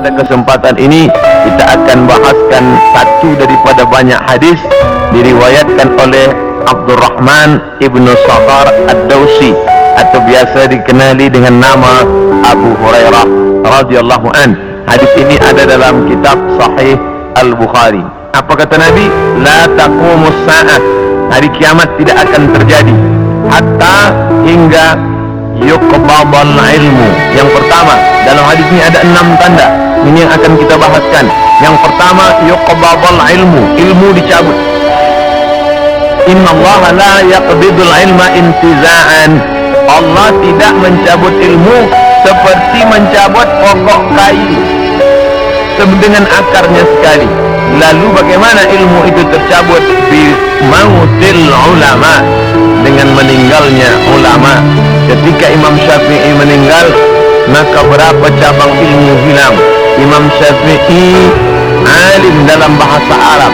Pada kesempatan ini kita akan bahaskan satu daripada banyak hadis diriwayatkan oleh Abdurrahman ibnu Sakhar ad-Dawsi atau biasa dikenali dengan nama Abu Hurairah radhiyallahu an. Hadis ini ada dalam kitab Sahih Al-Bukhari. Apa kata Nabi? La taqumus sa'ah, hari kiamat tidak akan terjadi hatta hingga yuqbadal ilmu. Yang pertama, dalam hadis ini ada 6 tanda. Ini yang akan kita bahaskan. Yang pertama, yuqbadal ilmu, ilmu dicabut. Innallaha la yaqbidul ilma intiza'an. Allah tidak mencabut ilmu seperti mencabut pokok kayu dengan akarnya sekali. Lalu bagaimana ilmu itu tercabut? Bi mautil ulama, dengan meninggalnya ulama. Ketika Imam Syafi'i meninggal, maka berapa cabang ilmu hilang. Imam Syafi'i alim dalam bahasa Arab,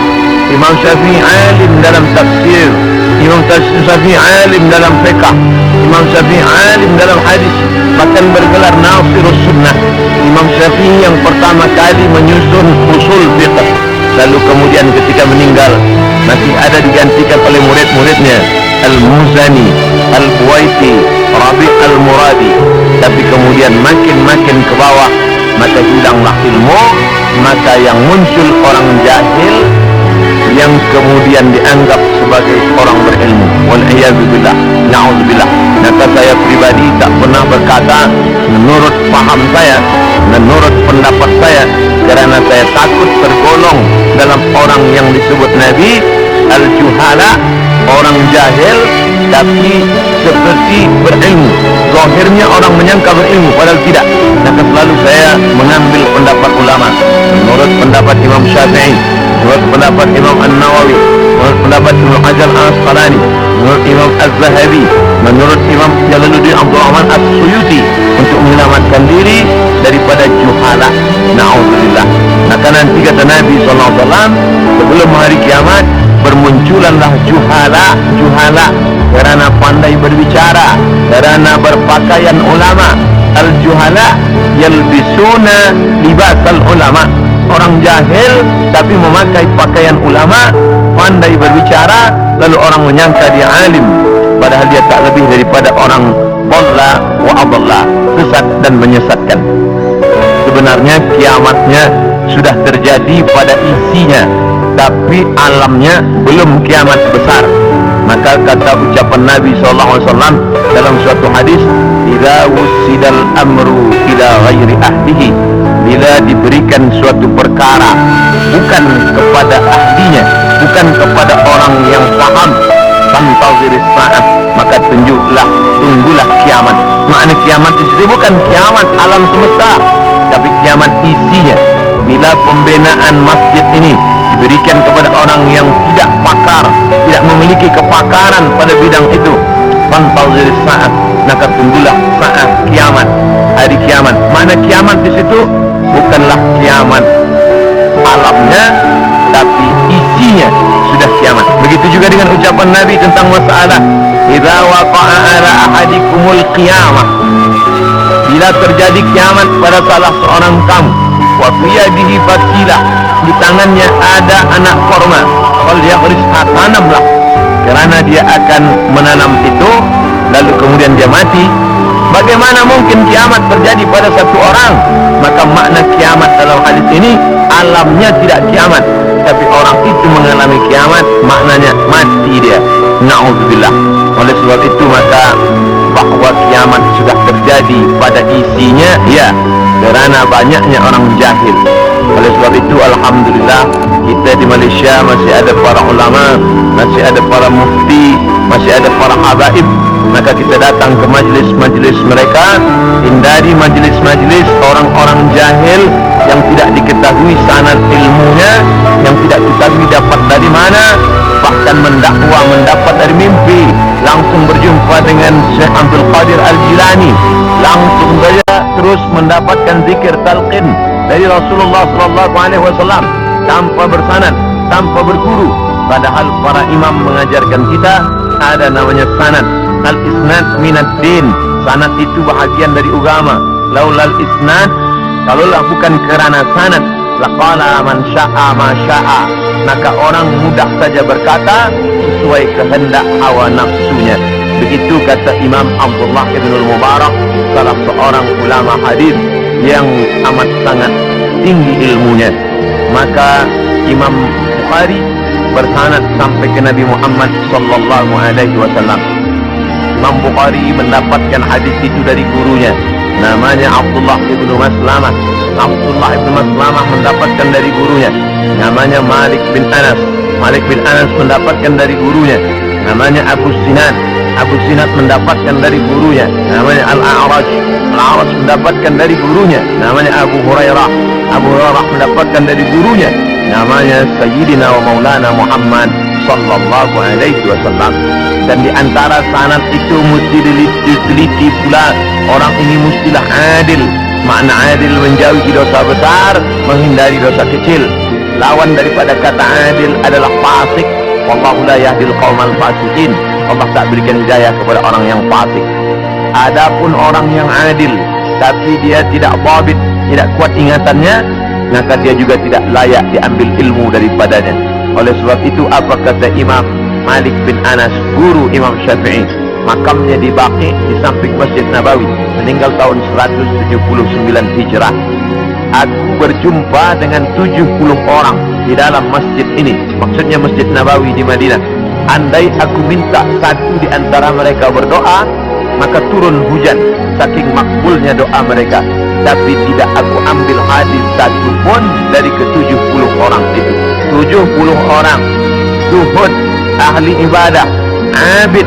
Imam Syafi'i alim dalam tafsir, Imam Syafi'i alim dalam fiqh, Imam Syafi'i alim dalam hadis, bahkan bergelar Nasirus Sunnah. Imam Syafi'i yang pertama kali menyusun usul fiqh, lalu kemudian ketika meninggal masih ada digantikan oleh murid-muridnya Al-Muzani, Al-Buwaiti, Rabi' Al-Muradi. Tapi kemudian makin ke bawah maka hilanglah ilmu, maka yang muncul orang jahil yang kemudian dianggap sebagai orang berilmu. Wal'iyadzubillah, na'udzubillah. Maka saya pribadi tak pernah berkata menurut paham saya, menurut pendapat saya, karena saya takut tergolong dalam orang yang disebut Nabi al-juhala, orang jahil tapi seperti berilmu. Zahirnya orang menyangka berilmu padahal tidak. Maka selalu saya mengambil pendapat ulama. Menurut pendapat Imam Syafi'i, menurut pendapat Imam An-Nawawi, menurut pendapat Ibnu Hajar Al-Asqalani, menurut Imam Az-Zahabi, menurut Imam Jalaluddin Abdul Rahman As-Suyuti, untuk menyelamatkan diri daripada juhala. Na'udzubillah. Maka nanti kata Nabi SAW, sebelum hari kiamat bermunculanlah juhala karena pandai berbicara, karena berpakaian ulama. Al-juhala yalbisuna libasal ulama, orang jahil tapi memakai pakaian ulama, pandai berbicara, lalu orang menyangka dia alim padahal dia tak lebih daripada orang dhalla wa adalla, sesat dan menyesatkan. Sebenarnya kiamatnya sudah terjadi pada isinya, tapi alamnya belum kiamat besar. Maka kata ucapan Nabi SAW dalam suatu hadis, idza wusidal amru ila ghairi ahlihi, bila diberikan suatu perkara bukan kepada ahlinya, bukan kepada orang yang paham, fantaziris sa'ah, maka tunggulah kiamat. Makna kiamat itu bukan kiamat alam semesta, tapi kiamat isinya. Bila pembinaan masjid ini diberikan kepada orang yang tidak pakar, tidak memiliki kepakaran pada bidang itu, fantazir saat, maka tunggulah saat kiamat, hari kiamat. Mana kiamat di situ bukanlah kiamat alamnya, tapi isinya sudah kiamat. Begitu juga dengan ucapan Nabi tentang masalah idza waqa'a ala ahadikumul qiyamah, bila terjadi kiamat pada salah seorang kamu, wa fi yadihi fasilah, di tangannya ada anak korma, fal yaghrisha, tanamlah, karena dia akan menanam itu lalu kemudian dia mati. Bagaimana mungkin kiamat terjadi pada satu orang? Maka makna kiamat dalam hadis ini alamnya tidak kiamat, tapi orang itu mengalami kiamat, maknanya mati dia. Na'udzubillah. Oleh sebab itu maka bahwa kiamat sudah terjadi pada isinya, ya, karena banyaknya orang jahil. Oleh sebab itu alhamdulillah kita di Malaysia masih ada para ulama, masih ada para mufti, masih ada para habaib. Maka kita datang ke majlis-majlis mereka, hindari majlis-majlis orang-orang jahil yang tidak diketahui sanad ilmunya, yang tidak diketahui dapat dari mana, bahkan mendakwa mendapat dari mimpi, langsung berjumpa dengan Syekh Abdul Qadir Al-Jilani, langsung saja terus mendapatkan zikir talqin dari Rasulullah SAW tanpa bersanad, tanpa berguru. Padahal para imam mengajarkan kita ada namanya sanad. Al-isnad minad din, sanad itu bahagian dari agama. Laulal isnad Kalaulah bukan kerana sanad, laqala man syaa ma syaa, maka orang mudah saja berkata sesuai kehendak hawa nafsunya. Begitu kata Imam Abdullah ibn al-Mubarak, salah seorang ulama hadis yang amat sangat tinggi ilmunya. Maka Imam Bukhari bersanad sampai ke Nabi Muhammad sallallahu alaihi wasallam. Imam Bukhari mendapatkan hadis itu dari gurunya, namanya Abdullah ibn Maslamah. Abdullah ibn Maslamah mendapatkan dari gurunya, namanya Malik bin Anas. Malik bin Anas mendapatkan dari gurunya, namanya Abu Sinan. Abu Sinan mendapatkan dari gurunya, namanya Al-A'raj. Al-A'raj mendapatkan dari gurunya, namanya Abu Hurairah. Abu Hurairah mendapatkan dari gurunya, namanya Sayyidina wa Maulana Muhammad sallallahu alaihi wasallam. Dan di antara sanad itu mesti diteliti pula, orang ini mestilah adil. Makna adil menjauhi dosa besar, menghindari dosa kecil. Lawan daripada kata adil adalah fasik. Wallahu la yahdil qaumal fasiqin. Allah tak berikan hidayah kepada orang yang fasik. Adapun orang yang adil tapi dia tidak dhabit, tidak kuat ingatannya, maka dia juga tidak layak diambil ilmu daripadanya. Oleh sebab itu apa kata Imam Malik bin Anas, guru Imam Syafi'i? Makamnya di Baqi di samping Masjid Nabawi, meninggal tahun 179 Hijrah. Aku berjumpa dengan 70 orang di dalam masjid ini, maksudnya Masjid Nabawi di Madinah. Andai aku minta satu di antara mereka berdoa, maka turun hujan saking makbulnya doa mereka. Tapi tidak aku ambil hadis satu pun dari ke-70 orang itu. 70 orang zuhud, ahli ibadah, abid,